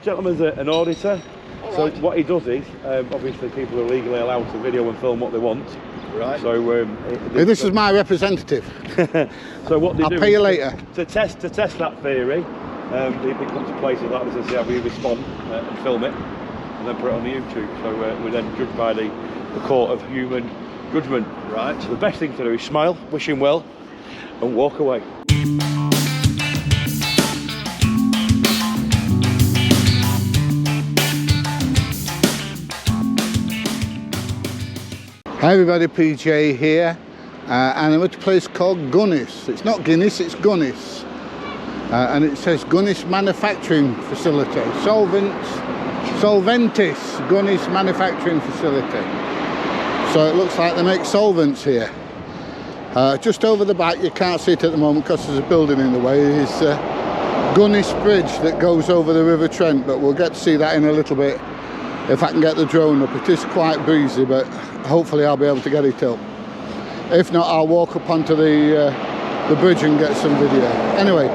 Gentleman's an auditor, so what he does is, obviously people are legally allowed to video and film what they want. Right. So this is my representative. So what they do, I'll pay you later. To test that theory, they come to places like this and see how we respond and film it, and then put it on the YouTube. So we're then judged by the court of human judgment. Right. So the best thing to do is smile, wish him well, and walk away. Hi everybody, PJ here, and I'm at a place called Gunness. It's not Guinness, it's Gunness. And it says Gunness Manufacturing Facility. Solventis Gunness Manufacturing Facility. So it looks like they make solvents here. Just over the back, you can't see it at the moment because there's a building in the way, is Gunness Bridge that goes over the River Trent, but we'll get to see that in a little bit if I can get the drone up. It is quite breezy, but hopefully I'll be able to get it up. If not, I'll walk up onto the bridge and get some video. Anyway,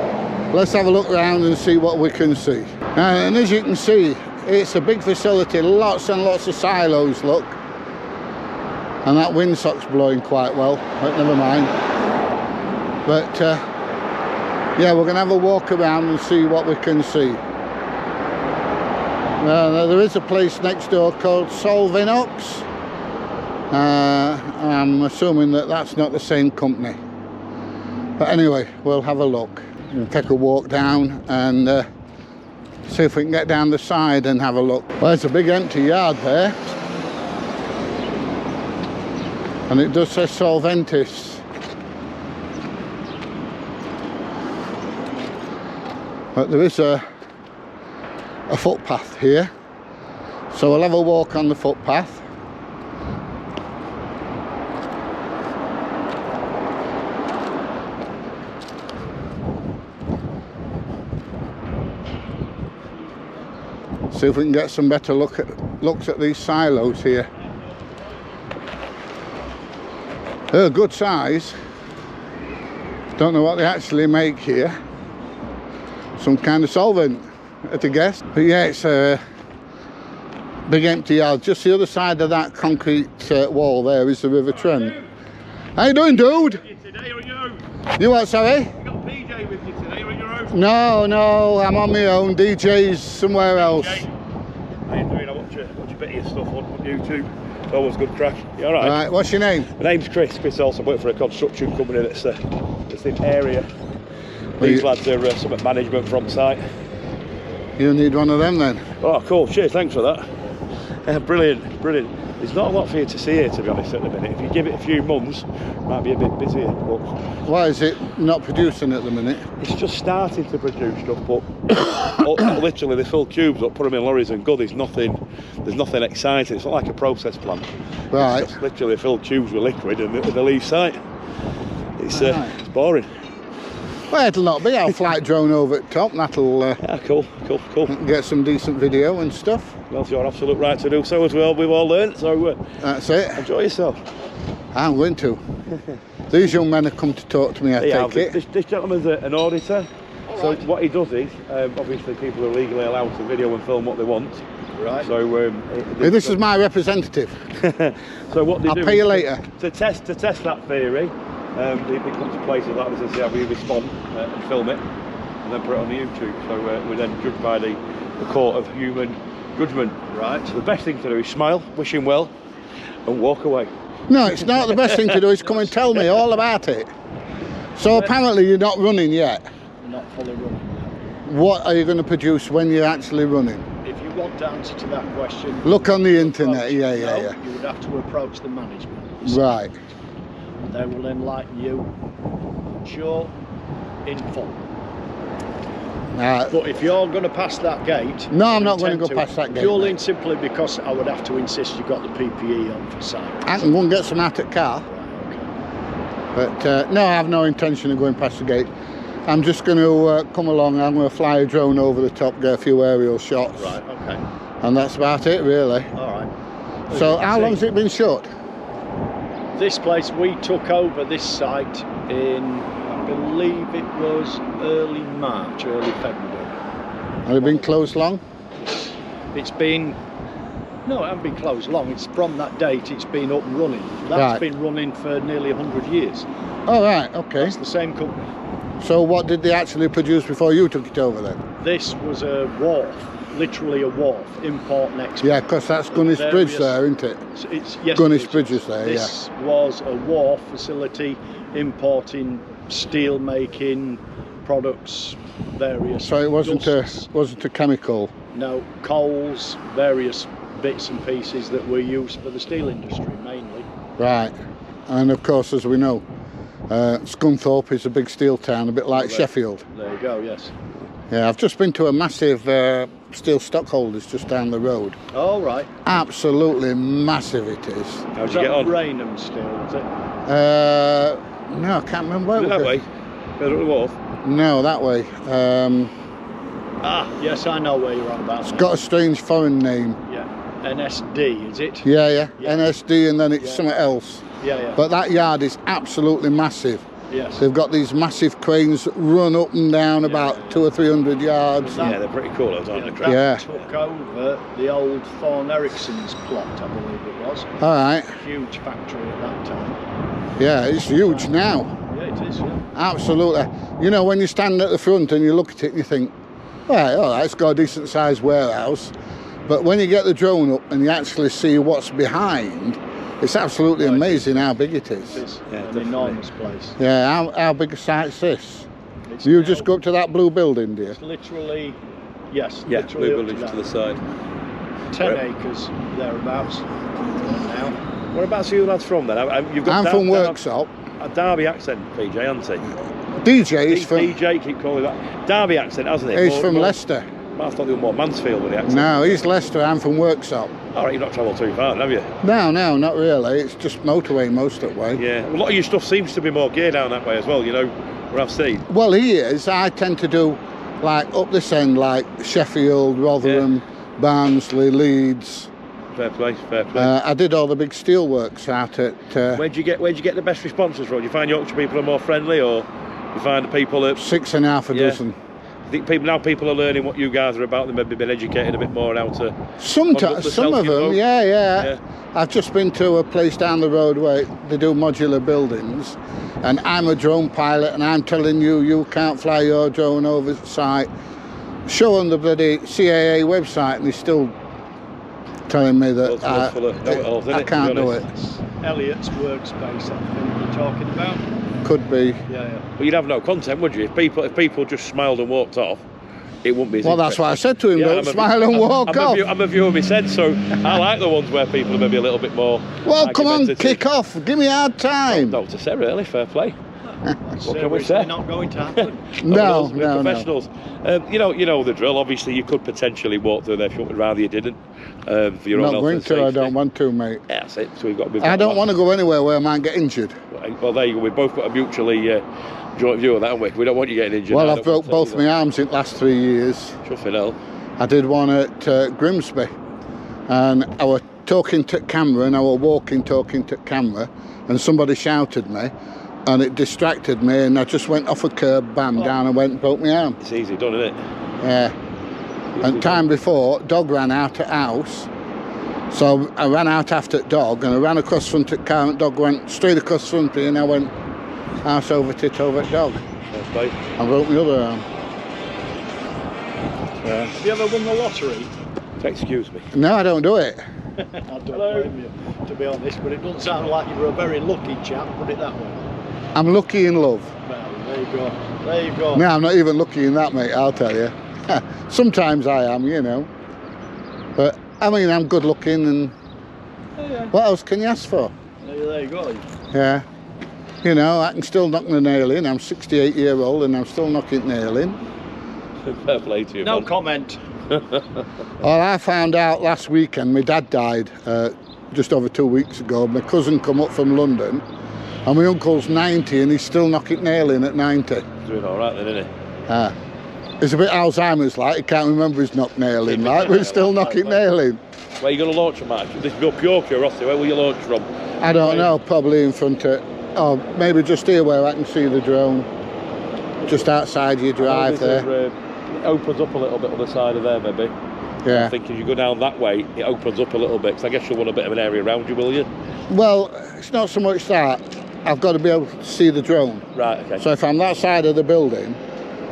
let's have a look around and see what we can see. And as you can see, it's a big facility, lots and lots of silos, look. And that windsock's blowing quite well, but never mind. But yeah, we're going to have a walk around and see what we can see. There is a place next door called Solvinox. I'm assuming that that's not the same company. But anyway, we'll have a look. We'll take a walk down and see if we can get down the side and have a look. Well, there's a big empty yard there. And it does say Solventis. But there is a footpath here, so we'll have a walk on the footpath. See if we can get some better looks at these silos here. They're a good size. Don't know what they actually make here. Some kind of solvent, at a guess. But yeah, it's a big empty yard. Just the other side of that concrete wall there is the River Trent. How you doing, dude? Today, or you? You what, sorry? You got PJ with you today, or on your own? No, I'm on my own. DJ's somewhere else. How you doing? I watch a bit of your stuff on YouTube. It's always good crack. You alright? Right, what's your name? My name's Chris also. I work for a construction company that's in area. These lads are some management from site. You need one of them then. Oh, cool. Cheers. Thanks for that. Brilliant. There's not a lot for you to see here, to be honest, at the minute. If you give it a few months, it might be a bit busier. But why is it not producing at the minute? It's just starting to produce stuff, but literally they fill cubes up, put them in lorries and go. There's nothing exciting. It's not like a process plant. Right. It's just literally fill tubes with liquid and they leave site. It's boring. Well, it'll not be. I'll fly a drone over at top and that'll yeah, cool. Get some decent video and stuff. Well, it's your absolute right to do so as well. We've all learned, so that's it. Enjoy yourself. I'm going to. These young men have come to talk to me, I take it. This gentleman's an auditor, so what he does is, obviously people are legally allowed to video and film what they want. Right. So this is my representative. So what they do, I'll pay you later. To test that theory, they come to places like this and see how we respond and film it, and then put it on the YouTube. So we're then judged by the court of human judgment. Right. So the best thing to do is smile, wish him well, and walk away. No, it's not. The best thing to do is come and tell me all about it. So apparently you're not running yet. We're not fully running yet. What are you going to produce when you're actually running? If you want to answer to that question, look on the internet. Yeah. You would have to approach the management. Right. They will enlighten you, I'm sure, in full. But if you're going to pass that gate... No, I'm not going to go past that gate. Purely and simply because I would have to insist you've got the PPE on for site. I can go and get some out of the car. Right, okay. But no, I have no intention of going past the gate. I'm just going to come along. I'm going to fly a drone over the top, get a few aerial shots. Right, okay. And that's about it, really. All right. So how long's it been shut? This place, we took over this site in, I believe it was early March, early February. Has it been closed long? It's been, no, it hasn't been closed long. It's from that date it's been up and running. That's been running for nearly 100 years. Oh, right, okay. It's the same company. So what did they actually produce before you took it over then? This was a wharf, literally a wharf, import and export. Yeah, because that's Gunnish Bridge there, isn't it? It's, yes, Gunnish Bridge is there, This was a wharf facility importing steel making products, various. So it wasn't dusts. a chemical. No, coals, various bits and pieces that were used for the steel industry mainly. Right, and of course, as we know, Scunthorpe is a big steel town, a bit like Sheffield. There you go, yes. Yeah, I've just been to a massive steel stockholders just down the road. Oh, right. Absolutely massive it is. How'd you get on? Rainham steel, is it? No, I can't remember where Was it that way? Further up the wharf? No, that way. Yes, I know where you're on about. It's got a strange foreign name. Yeah, NSD, is it? Yeah. NSD, and then it's something else. Yeah. But that yard is absolutely massive. Yes. They've got these massive cranes that run up and down about 200 or 300 yards. Yeah, they're pretty cool, those, aren't they? That took over the old Thorn Ericsson's plot, I believe it was. All right. Huge factory at that time. Yeah, it's huge now. Yeah, it is, yeah. Absolutely. You know, when you stand at the front and you look at it and you think, well, all right, it's got a decent sized warehouse. But when you get the drone up and you actually see what's behind, it's absolutely amazing how big it is. It's an enormous place. Yeah, how big a site's this? It's You just go up to that blue building, do you? It's literally, yes, Yeah, literally blue up buildings to the that. side. 10 acres thereabouts now. Whereabouts are you lads from then? You've got I'm from Worksop. A Derby accent, PJ, hasn't he? DJ is from... DJ, keep calling that. Derby accent, hasn't he? He's from Leicester. I thought they were more Mansfield with the accent. No, he's Leicester, I'm from Worksop. All right, you've not travelled too far, have you? No, not really. It's just motorway most of the way. Yeah, a lot of your stuff seems to be more geared down that way as well, you know, where I've seen. Well, I tend to do, like, up this end, like Sheffield, Rotherham, Barnsley, Leeds. Fair play, fair play. I did all the big steelworks out at... Where'd you get the best responses from? Do you find Yorkshire people are more friendly, or you find the people that... 6.5 dozen. I think people are learning what you guys are about. They maybe been educated a bit more how to... Sometimes, some of them, yeah. I've just been to a place down the road where they do modular buildings, and I'm a drone pilot, and I'm telling you can't fly your drone over the site. Show them the bloody CAA website, and they're still telling me that I can't do it. Elliot's workspace, I think you're talking about. Could be. Yeah. But you'd have no content, would you? If people just smiled and walked off, it wouldn't be as Well, that's what I said to him, don't I'm smile and walk off. I'm a viewer myself, so I like the ones where people are maybe a little bit more... Well, come on, kick off. Give me a hard time. Not to say, really, fair play. What can we say? Not going to happen. No. Professionals. You know the drill. Obviously, you could potentially walk through there if you would rather you didn't. For your own Not health going and to. safety. I don't want to, mate. Yeah, that's it. So we've got. I don't want to go anywhere where I might get injured. Well, there you go. We've both got a mutually joint view of that, haven't we? We don't want you getting injured. Well, I've broke both my arms in the last 3 years. Chuffing hell. I did one at Grimsby, and I was talking to camera, and I was walking talking to camera, and somebody shouted me, and it distracted me, and I just went off a curb, bam, down and went and broke my arm. It's easy done, isn't it? Yeah. And time before, dog ran out at house, so I ran out after dog, and I ran across front at car, and dog went straight across front me, and I went house over tit over at dog. Right. I broke my other arm. Have you ever won the lottery? Excuse me. No, I don't do it. I don't blame you, to be honest, but it doesn't sound like you were a very lucky chap, put it that way. I'm lucky in love. Well, there you go. There you go. No, I'm not even lucky in that, mate, I'll tell you. Sometimes I am, you know. But, I mean, I'm good looking, and what else can you ask for? There you go. Yeah. You know, I can still knock the nail in. I'm 68-year-old and I'm still knocking nail in. Fair play to you, No man. comment. Well, I found out last weekend my dad died just over 2 weeks ago. My cousin come up from London, and my uncle's 90 and he's still knocking nail in at 90. He's doing all right then, isn't he? It's a bit Alzheimer's like, he can't remember his knock nail in, like, but he's still knocking nail in. Where are you going to launch from, Mark? This is your pure curiosity. Where will you launch from? I don't know, probably in front of, or maybe just here where I can see the drone. Just outside your drive there. It opens up a little bit on the side of there, maybe. Yeah. I think if you go down that way, it opens up a little bit, because I guess you'll want a bit of an area around you, will you? Well, it's not so much that. I've got to be able to see the drone. Right, okay. So if I'm that side of the building,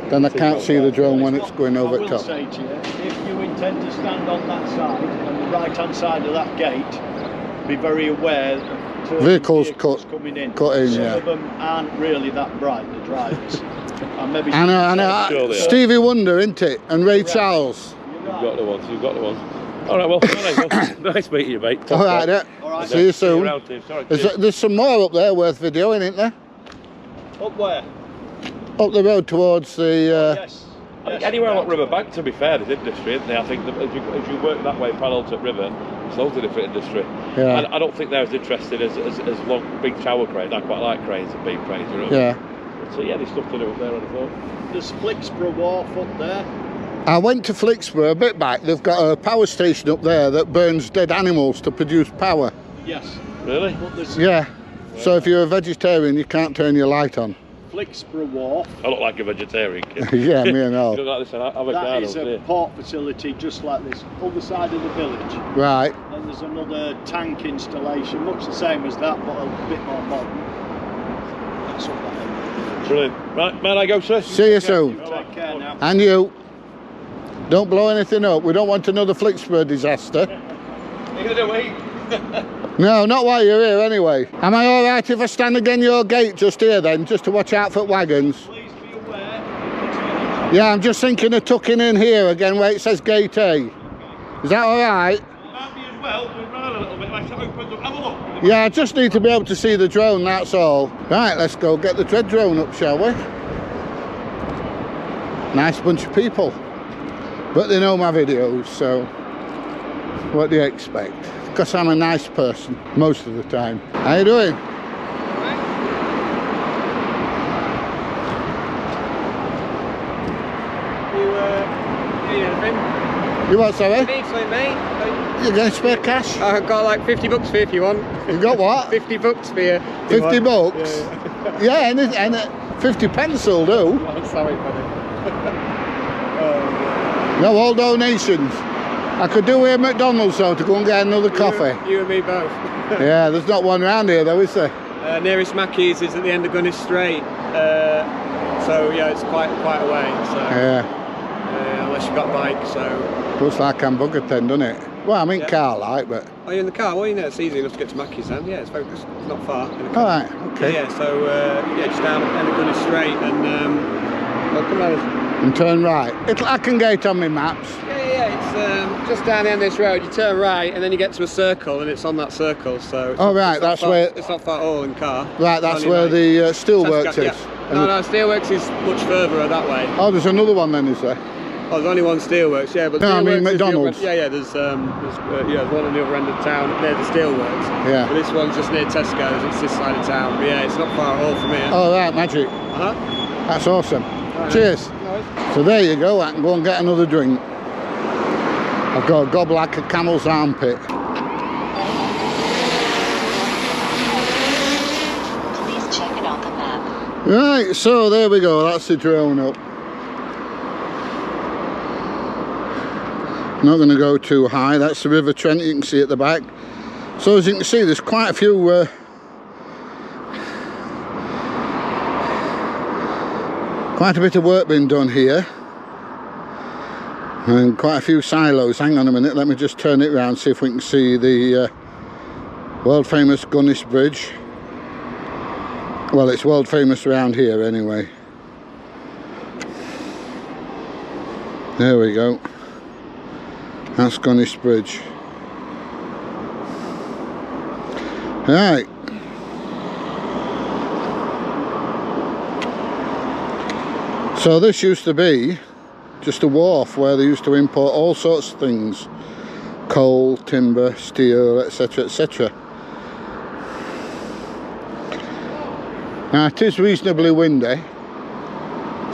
then I can't see the drone when it's going over the top. I will say to you, if you intend to stand on that side, on the right-hand side of that gate, be very aware of Vehicles coming in. cut in, Some yeah. of them aren't really that bright, the drivers. And maybe I know. Sure they are. Stevie Wonder, isn't it? And Ray Charles. You're right. You've got the ones, you've got the ones. All right, well, nice meeting you, mate. All right, yeah. All right. See you soon. Around, Tim. Sorry, There's some more up there worth videoing, isn't there? Up where? Up the road towards the... Yes. I think anywhere along Riverbank, to be fair, there's industry, isn't there? I think that as you work that way parallel to river, it's loads of different industry. Yeah. I don't think they're as interested as long, big tower cranes. I quite like cranes and beam cranes, you know. Yeah. So yeah, there's stuff to do up there, I thought. There's Flixborough Wharf up there. I went to Flixborough a bit back. They've got a power station up there that burns dead animals to produce power. Yes. Really? But there's Yeah. So if you're a vegetarian, you can't turn your light on. Flixborough Wharf. I look like a vegetarian kid. Yeah, me and all. You look like this That avocado. is a port facility just like this, other side of the village. Right. Then there's another tank installation, much the same as that, but a bit more modern. That's up there. Brilliant. Right, man, I go, sir. See you soon. Take care now. And you. Don't blow anything up. We don't want another Flixborough disaster. You're gonna wait. No, not while you're here anyway. Am I all right if I stand again your gate just here then, just to watch out for wagons? Please be aware. Yeah, I'm just thinking of tucking in here again where it says gate A. Is that all right? Might be as well, go round a little bit, like it opens up. Have a look. Yeah, I just need to be able to see the drone, that's all. Right, let's go get the dread drone up, shall we? Nice bunch of people. But they know my videos, so what do you expect? Because I'm a nice person most of the time. How you doing? You what, sorry? Need something, mate? You're going to spare cash? I've got like 50 bucks for you if you want. You got what? 50 bucks for you. 50 bucks? Yeah, and 50 pence will do. I'm sorry, buddy. No, all donations. I could do with McDonald's though to go and get another coffee. You and me both. Yeah, there's not one around here though, is there? Nearest Mackey's is at the end of Gunnis Strait. So yeah, it's quite a way. So Yeah. unless you've got a bike, so. Looks like I'm buggered then, doesn't it? Well, I'm in Yeah. car like, but... Are you in the car? Well, you know, it's easy enough to get to Mackey's then. Yeah, it's focused. It's not far. In the car. Alright, okay. Yeah, so yeah, just down at the end of Gunnis Strait and well, come on. And turn right. I can get on my maps. Yeah, it's just down the end of this road. You turn right, and then you get to a circle, and it's on that circle. So. It's Oh not, right, it's not that's far, where. It's not far at all in car. Right, that's Only where like- the steelworks Yeah. is. No, Steelworks is much further that way. Oh, there's another one then, is there? Oh, there's only one Steelworks, yeah. But No, I mean Steelworks is the McDonald's. other, yeah, there's one on the other end of town near the Steelworks. Yeah. But this one's just near Tesco's. It's this side of town. But yeah, it's not far at all from here. Oh right, magic. That's awesome. Cheers. So there you go, I can go and get another drink. I've got a gob like a camel's armpit. Please check it on the map. Right, so there we go, that's the drone up. Not going to go too high, that's the River Trent you can see at the back. So as you can see, there's quite a few quite a bit of work being done here. And quite a few silos. Hang on a minute, let me just turn it around, see if we can see the world famous Gunnis Bridge. Well, it's world famous around here anyway. There we go. That's Gunnis Bridge. Right. So this used to be just a wharf where they used to import all sorts of things. Coal, timber, steel, etc, etc. Now it is reasonably windy,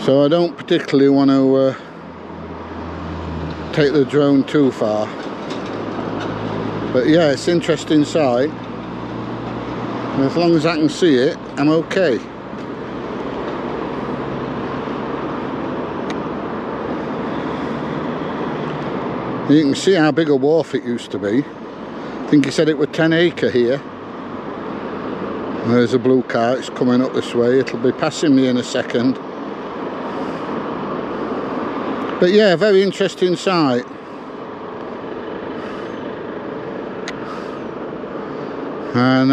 so I don't particularly want to take the drone too far. But yeah, it's interesting sight. And as long as I can see it, I'm okay. You can see how big a wharf it used to be. I think he said it was 10 acre here. And there's a blue car, it's coming up this way. It'll be passing me in a second. But yeah, very interesting site. And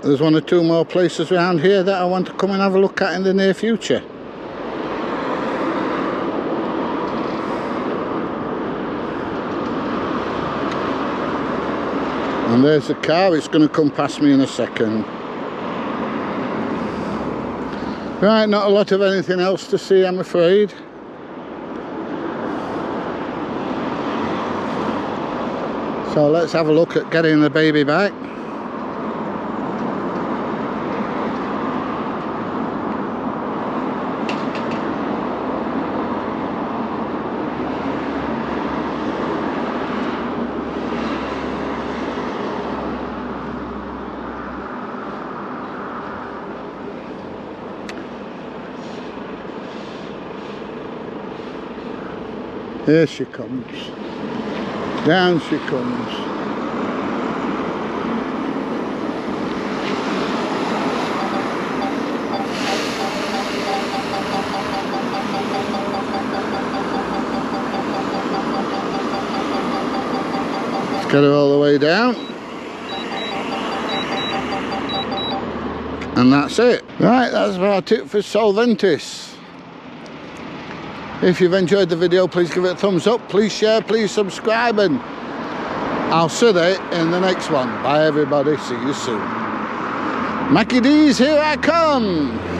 there's one or two more places around here that I want to come and have a look at in the near future. And there's the car, it's going to come past me in a second. Right, not a lot of anything else to see, I'm afraid. So let's have a look at getting the baby back. Here she comes. Down she comes. Let's get her all the way down. And that's it. Right, that's about it for Solventis. If you've enjoyed the video, please give it a thumbs up, please share, please subscribe, and I'll see you in the next one. Bye everybody, see you soon. Mackie D's, here I come!